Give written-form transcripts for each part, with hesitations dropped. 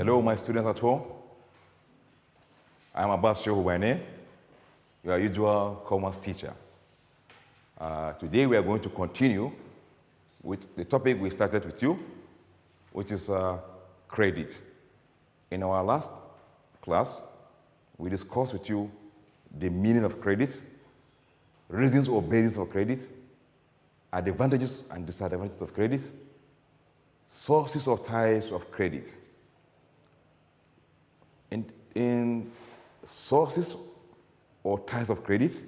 Hello, my students at home. I'm Abbas Shehu by name, your usual commerce teacher. Today we are going to continue with the topic we started with you, which is credit. In our last class, we discussed with you the meaning of credit, reasons or basis of credit, advantages and disadvantages of credit, sources of types of credit. In sources or types of credit,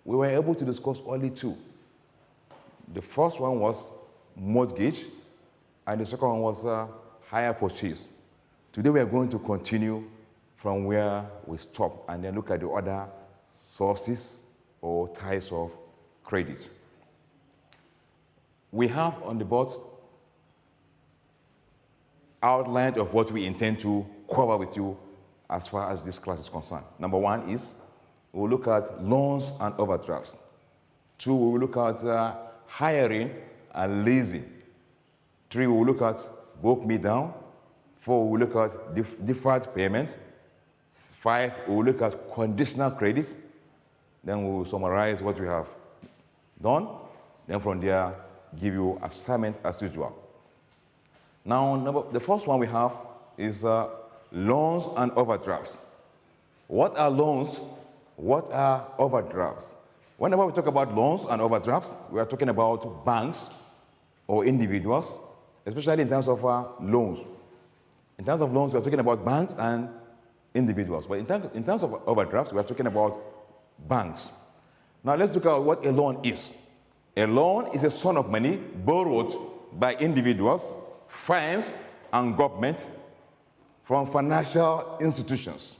we were able to discuss only two. The first one was mortgage, and the second one was hire purchase. Today we are going to continue from where we stopped and then look at the other sources or types of credit. We have on the board outline of what we intend to cover with you as far as this class is concerned. Number one is we'll look at loans and overdrafts. Two, we'll look at hiring and leasing. Three, we'll look at book me down. Four, we'll look at deferred payment. Five, we'll look at conditional credit. Then we'll summarize what we have done. Then from there, give you assignment as usual. Now, the first one we have is loans and overdrafts. What are loans? What are overdrafts? Whenever we talk about loans and overdrafts, we are talking about banks or individuals, especially in terms of loans. In terms of loans, we are talking about banks and individuals. But in terms of overdrafts, we are talking about banks. Now, let's look at what a loan is. A loan is a sum of money borrowed by individuals, firms, and government from financial institutions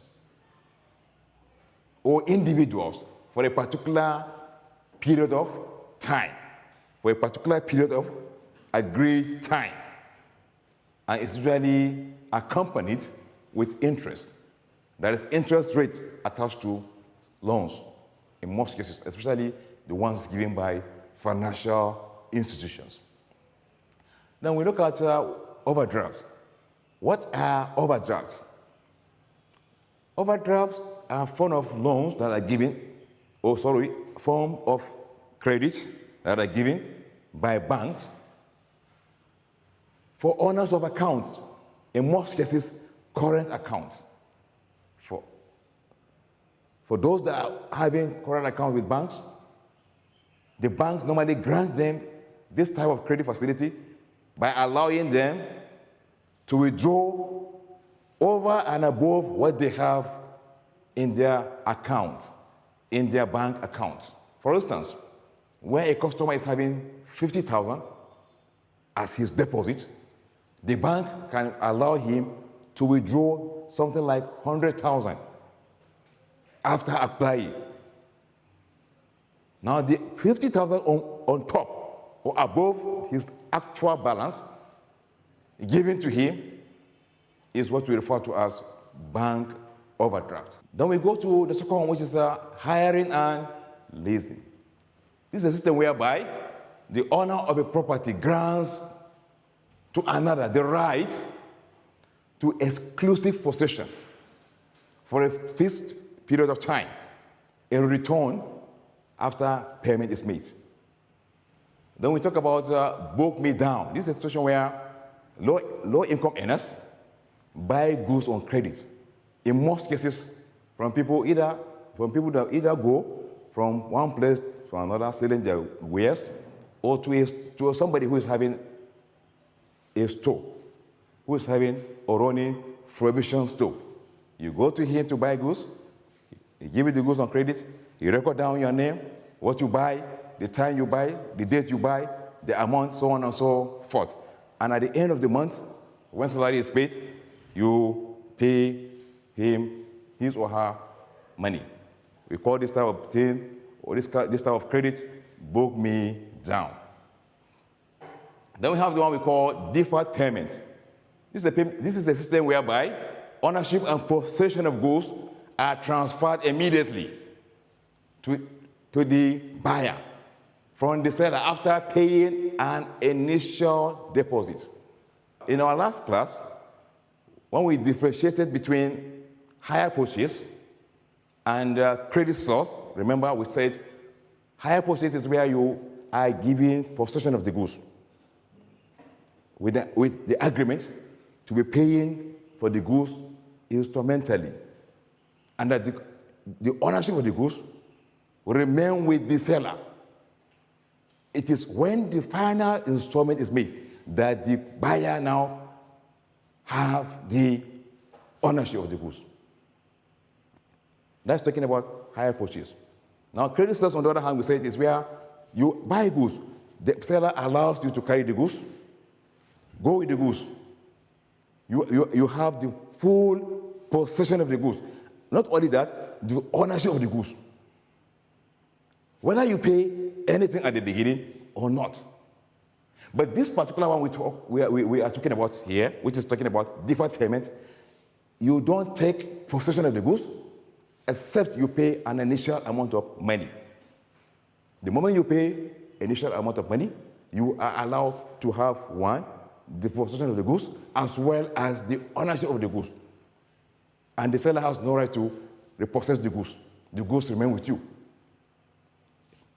or individuals for a particular period of time, for a particular period of agreed time. And it's usually accompanied with interest. There is interest rate attached to loans in most cases, especially the ones given by financial institutions. Then we look at overdrafts. What are overdrafts? Overdrafts are a form of loans that are given, form of credits that are given by banks for owners of accounts, in most cases, current accounts. For those that are having current accounts with banks, the banks normally grants them this type of credit facility by allowing them to withdraw over and above what they have in their accounts, in their bank accounts. For instance, where a customer is having 50,000 as his deposit, the bank can allow him to withdraw something like 100,000 after applying. Now, the 50,000 on top or above his actual balance given to him is what we refer to as bank overdraft. Then we go to the second one, which is hiring and leasing. This is a system whereby the owner of a property grants to another the right to exclusive possession for a fixed period of time in return after payment is made. Then we talk about book me down. This is a situation where low-income earners buy goods on credit. In most cases, from people that either go from one place to another selling their wares, or to somebody who is having a store, who is having a running provision store. You go to him to buy goods, he give you the goods on credit, you record down your name, what you buy, the time you buy, the date you buy, the amount, so on and so forth. And at the end of the month, when salary is paid, you pay him his or her money. We call this type of thing, or this type of credit, book me down. Then we have the one we call deferred payment. This is a system whereby ownership and possession of goods are transferred immediately to the buyer from the seller after paying an initial deposit. In our last class, when we differentiated between hire purchase and credit source, remember we said hire purchase is where you are giving possession of the goods with the agreement to be paying for the goods instrumentally, and that the ownership of the goods will remain with the seller. It is when the final installment is made that the buyer now have the ownership of the goods. That's talking about hire purchase. Now, credit sales, on the other hand, we say it is where you buy goods. The seller allows you to carry the goods, go with the goods. You have the full possession of the goods. Not only that, the ownership of the goods. Whether you pay anything at the beginning or not. But this particular one we are talking about here, which is talking about deferred payment, you don't take possession of the goods except you pay an initial amount of money. The moment you pay initial amount of money, you are allowed to have the possession of the goods as well as the ownership of the goods. And the seller has no right to repossess the goods. The goods remain with you.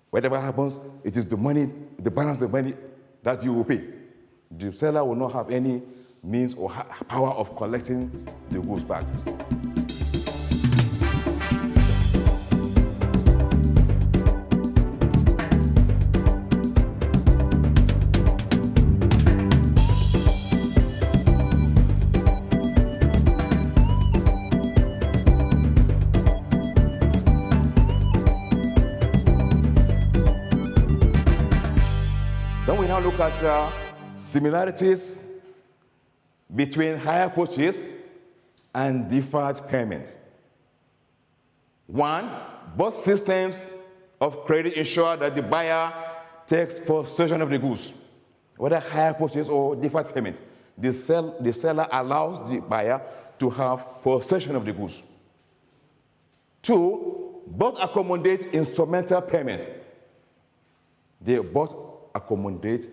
Whatever happens, it is the money, the balance of the money that you will pay. The seller will not have any means or power of collecting the goods back. Then we now look at similarities between hire purchase and deferred payment. One, both systems of credit ensure that the buyer takes possession of the goods, whether hire purchase or deferred payment. The seller allows the buyer to have possession of the goods. Two, both accommodate instrumental payments. They both accommodate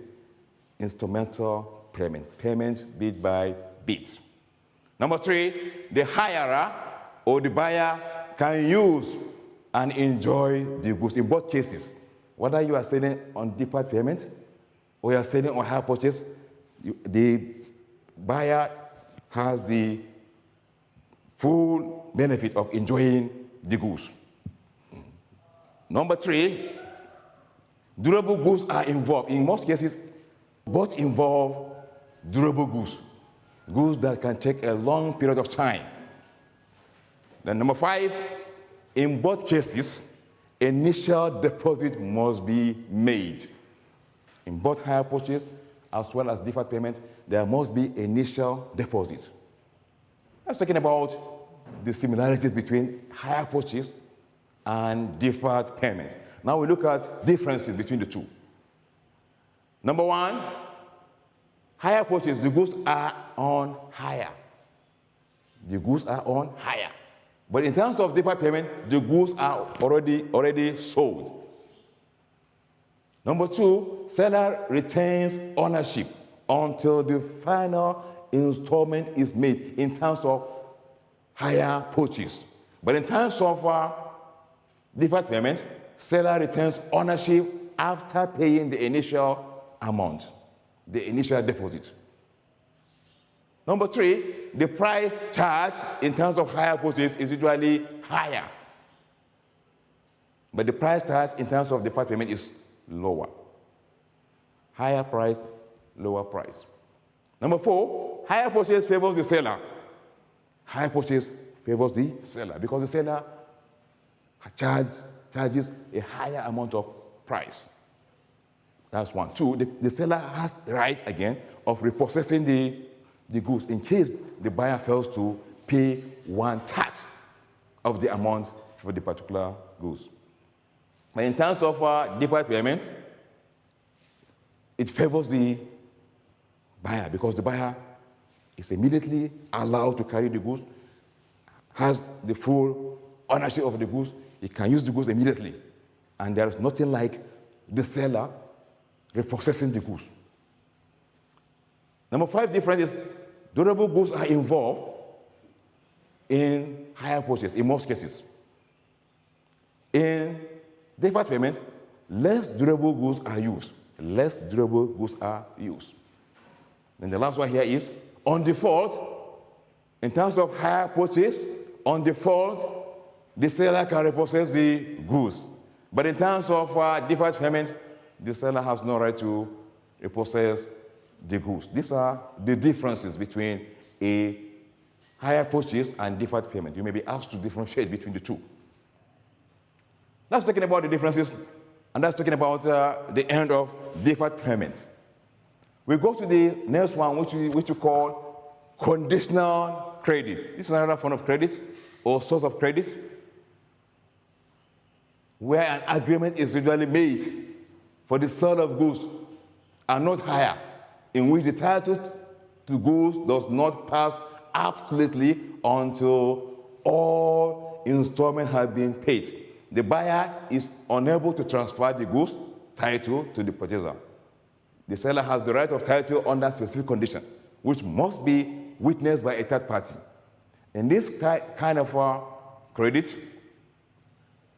instrumental payments bit by bit. Number three, the hirer or the buyer can use and enjoy the goods in both cases. Whether you are selling on deferred payment or you are selling on hire purchase, the buyer has the full benefit of enjoying the goods. Number three, durable goods are involved. In most cases, both involve durable goods, goods that can take a long period of time. Then number five, in both cases, initial deposit must be made. In both hire purchase as well as deferred payment, there must be initial deposit. That's talking about the similarities between hire purchase and deferred payment. Now we look at differences between the two. Number one, hire purchase, the goods are on hire. The goods are on hire. But in terms of deferred payment, the goods are already sold. Number two, seller retains ownership until the final installment is made in terms of hire purchase. But in terms of deferred payment, seller retains ownership after paying the initial amount, the initial deposit. Number three, the price charged in terms of hire purchase is usually higher. But the price charged in terms of deferred payment is lower. Higher price, lower price. Number four, hire purchase favors the seller. Hire purchase favors the seller because the seller charges a higher amount of price. That's one. Two, the seller has the right, again, of repossessing the goods in case the buyer fails to pay 1/3 of the amount for the particular goods. But in terms of deferred payment, it favors the buyer because the buyer is immediately allowed to carry the goods, has the full ownership of the goods, he can use the goods immediately. And there is nothing like the seller repossessing the goods. Number five difference is durable goods are involved in hire purchase in most cases. In deferred payment, less durable goods are used. Less durable goods are used. Then the last one here is on default, in terms of hire purchase, on default, the seller can repossess the goods. But in terms of deferred payment, the seller has no right to repossess the goods. These are the differences between a hire purchase and deferred payment. You may be asked to differentiate between the two. That's talking about the differences, and that's talking about the end of deferred payment. We go to the next one, which we call conditional credit. This is another form of credit or source of credit where an agreement is usually made for the sale of goods and not hire, in which the title to goods does not pass absolutely until all installments have been paid. The buyer is unable to transfer the goods title to the purchaser. The seller has the right of title under specific conditions, which must be witnessed by a third party. In this kind of credit,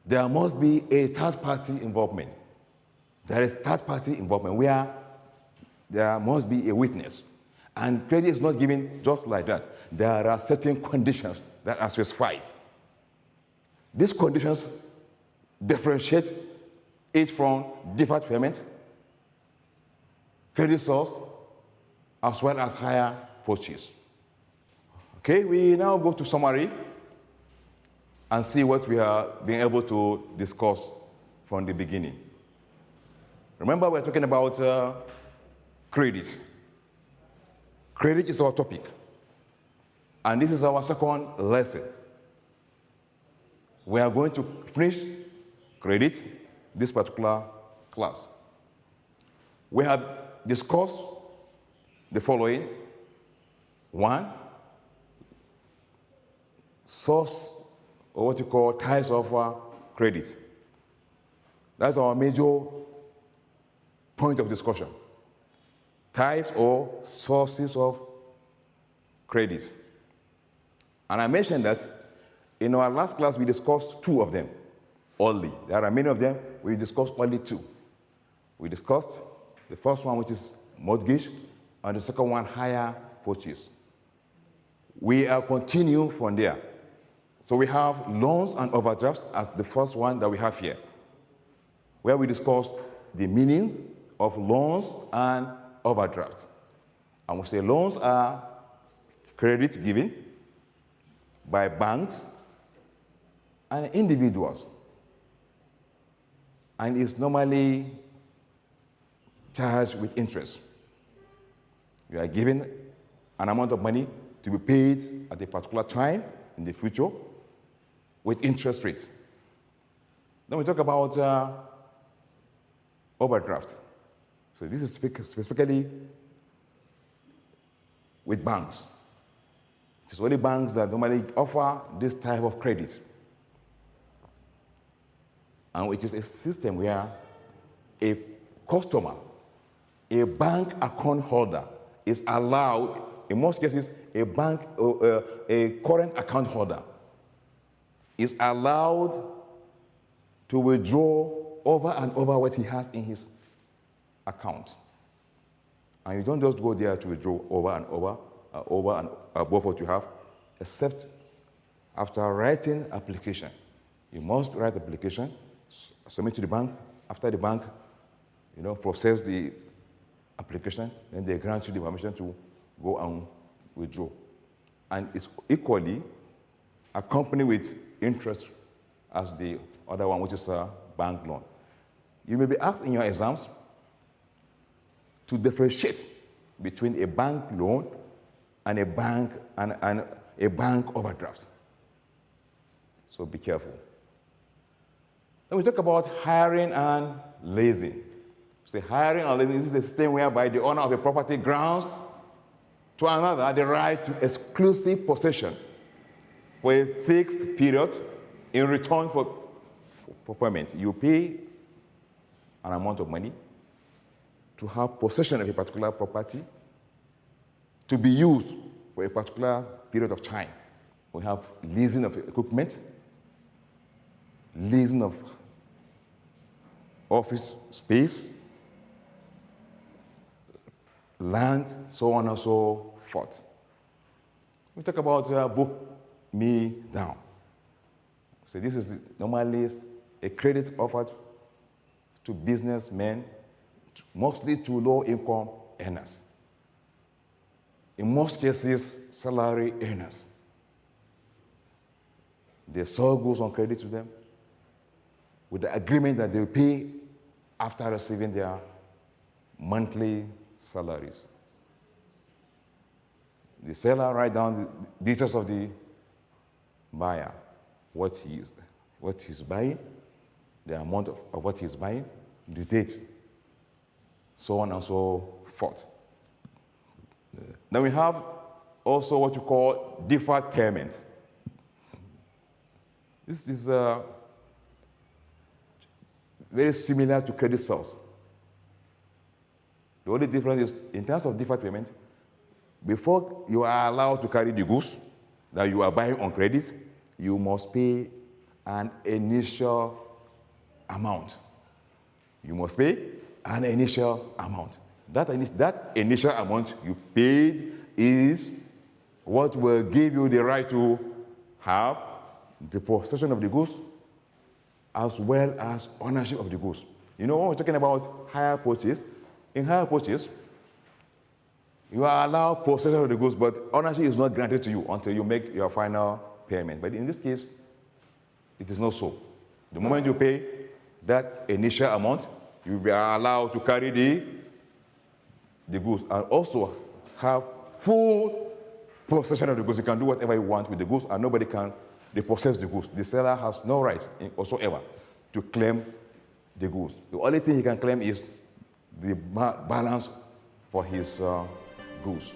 there must be a third party involvement. There is third party involvement where there must be a witness. And credit is not given just like that. There are certain conditions that are specified. These conditions differentiate it from deferred payment, credit source, as well as hire purchase. Okay, we now go to summary and see what we have been able to discuss from the beginning. Remember, we're talking about credit. Credit is our topic. And this is our second lesson. We are going to finish credit this particular class. We have discussed the following. One, source, or what you call types of credit. That's our major point of discussion. Types or sources of credit. And I mentioned that in our last class we discussed two of them only. There are many of them, we discussed only two. We discussed the first one, which is mortgage, and the second one, hire purchase. We are continuing from there. So we have loans and overdrafts as the first one that we have here, where we discussed the meanings of loans and overdrafts. And we say loans are credit given by banks and individuals, and is normally charged with interest. You are given an amount of money to be paid at a particular time in the future with interest rate. Then we talk about overdraft. So this is specifically with banks. It is only banks that normally offer this type of credit. And it is a system where a customer, a bank account holder, is allowed, in most cases, a current account holder is allowed to withdraw over and over what he has in his account. And you don't just go there to withdraw over and above what you have, except after writing application. You must write application, submit to the bank. After the bank, process the application, then they grant you the permission to go and withdraw. And it's equally accompanied with interest as the other one, which is a bank loan. You may be asked in your exams to differentiate between a bank loan and a bank overdraft. So be careful. Then we talk about hiring and leasing. So hiring and leasing is a system whereby the owner of a property grants to another the right to exclusive possession for a fixed period in return for payment. You pay an amount of money to have possession of a particular property to be used for a particular period of time. We have leasing of equipment, leasing of office space, land, so on and so forth. We talk about book me down. So this is normally a credit offered to businessmen, mostly to low-income earners. In most cases, salary earners. They sell goods on credit to them with the agreement that they will pay after receiving their monthly salaries. The seller writes down the details of the buyer, what he's buying, the amount of what he's buying, the date, so on and so forth. Then we have also what you call deferred payment. This is very similar to credit sales. The only difference is, in terms of deferred payment, before you are allowed to carry the goods that you are buying on credit, you must pay an initial amount. You must pay an initial amount. That initial amount you paid is what will give you the right to have the possession of the goods as well as ownership of the goods. You know, when we're talking about hire purchase, in hire purchase, you are allowed possession of the goods, but ownership is not granted to you until you make your final payment. But in this case, it is not so. The moment you pay that initial amount, you are allowed to carry the goods and also have full possession of the goods. You can do whatever you want with the goods, and nobody can repossess the goods. The seller has no right whatsoever to claim the goods. The only thing he can claim is the balance for his goods.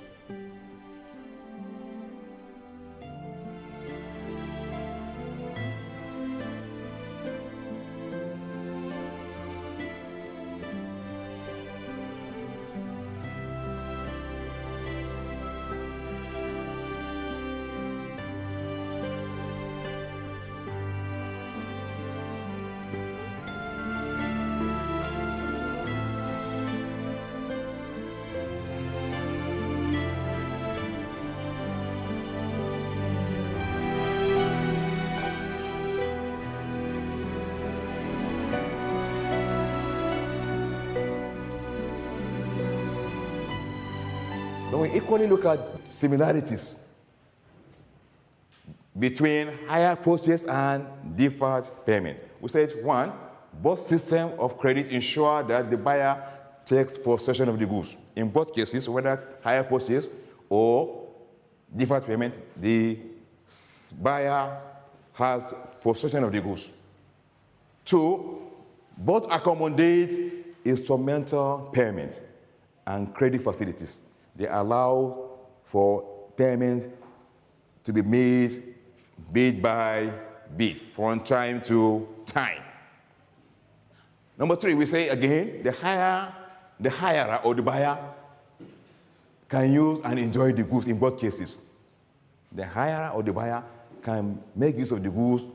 Then we equally look at similarities between hire purchase and deferred payment. We said, one, both systems of credit ensure that the buyer takes possession of the goods. In both cases, whether hire purchase or deferred payment, the buyer has possession of the goods. Two, both accommodate instrumental payment and credit facilities. They allow for payments to be made bit by bit, from time to time. Number three, we say again, the hirer or the buyer can use and enjoy the goods in both cases. The hirer or the buyer can make use of the goods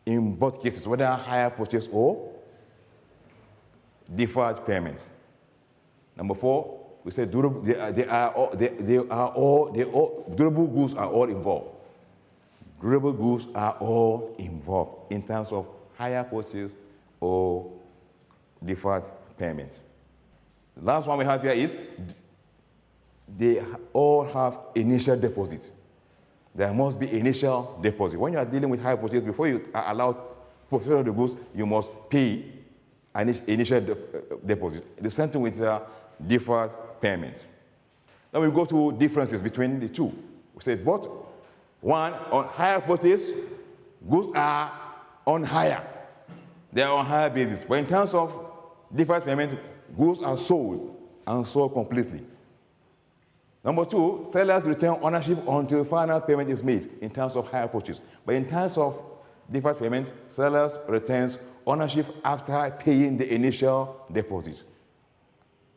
in both cases, whether hire purchase or deferred payment. Number four, we say durable goods are all involved. Durable goods are all involved in terms of hire purchase or deferred payment. The last one we have here is they all have initial deposit. There must be initial deposit. When you are dealing with hire purchase, before you are allowed possession of the goods, you must pay an initial deposit. The same thing with deferred payment. Now we go to differences between the two. We said both, one, on hire purchase, goods are on hire. They are on hire basis. But in terms of deferred payment, goods are sold and sold completely. Number two, sellers retain ownership until final payment is made in terms of hire purchase. But in terms of deferred payment, sellers retains ownership after paying the initial deposit.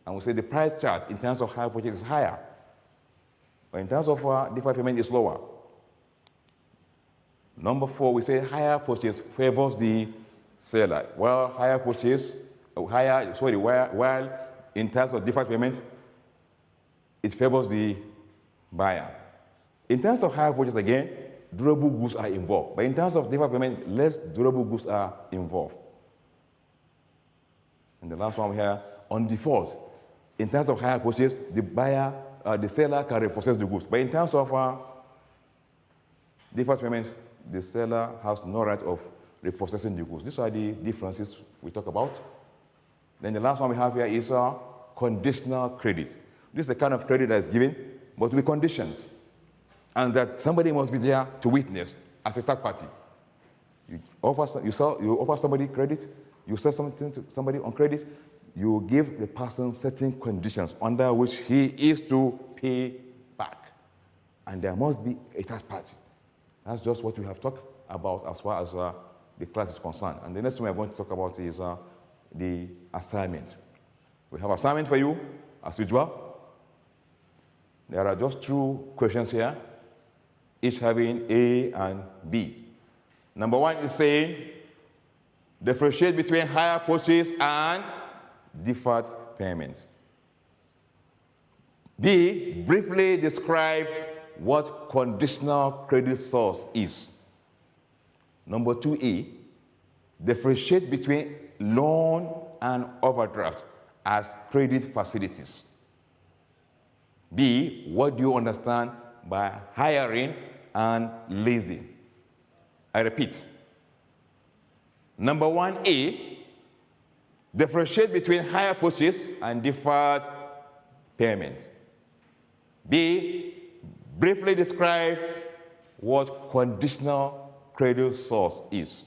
And we say the price chart in terms of hire purchase is higher. But in terms of deferred payment is lower. Number 4, we say higher purchase favors the seller. Well, higher purchase, while in terms of deferred payment, it favors the buyer. In terms of higher purchase, again, durable goods are involved. But in terms of deferred payment, less durable goods are involved. And the last one we have, on default, in terms of higher purchase, the seller can repossess the goods. But in terms of deferred payment, the seller has no right of repossessing the goods. These are the differences we talk about. Then the last one we have here is conditional credit. This is the kind of credit that is given, but with conditions. And that somebody must be there to witness as a third party. You offer somebody credit, you sell something to somebody on credit, you give the person certain conditions under which he is to pay back. And there must be a third party. That's just what we have talked about as far as the class is concerned. And the next one we're going to talk about is the assignment. We have assignment for you, as usual. There are just 2 questions here, each having A and B. Number 1 is saying, differentiate between hire purchase and deferred payments. B, briefly describe what conditional credit source is. Number 2A, differentiate between loan and overdraft as credit facilities. B, what do you understand by hiring and leasing? I repeat. Number 1A, differentiate between hire purchase and deferred payment. B, briefly describe what conditional credit source is.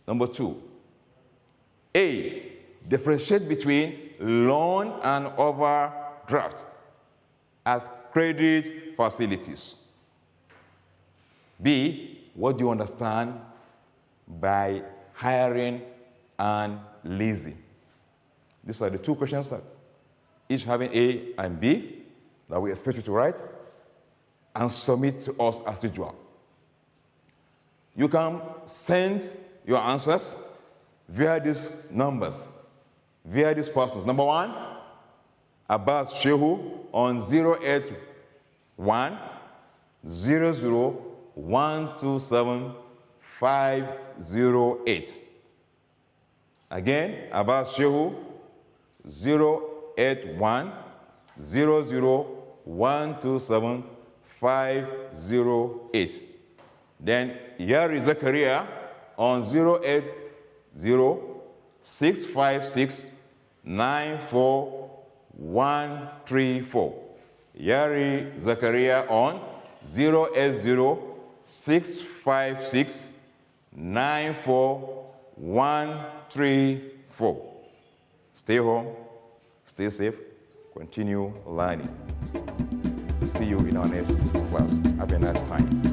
Number 2, A, differentiate between loan and overdraft as credit facilities. B, what do you understand by hiring and leasing? These are the 2 questions that each having A and B that we expect you to write and submit to us as usual. You can send your answers via these numbers, via these persons. Number 1, Abbas Shehu on 081 00 127 508. Again, Abbas Shehu 081 00 127 508. Then Yari Zakaria on 080 656 94134. Yari Zakaria on 080 656 94134. Stay home, stay safe, continue learning. See you in our next class. Have a nice time.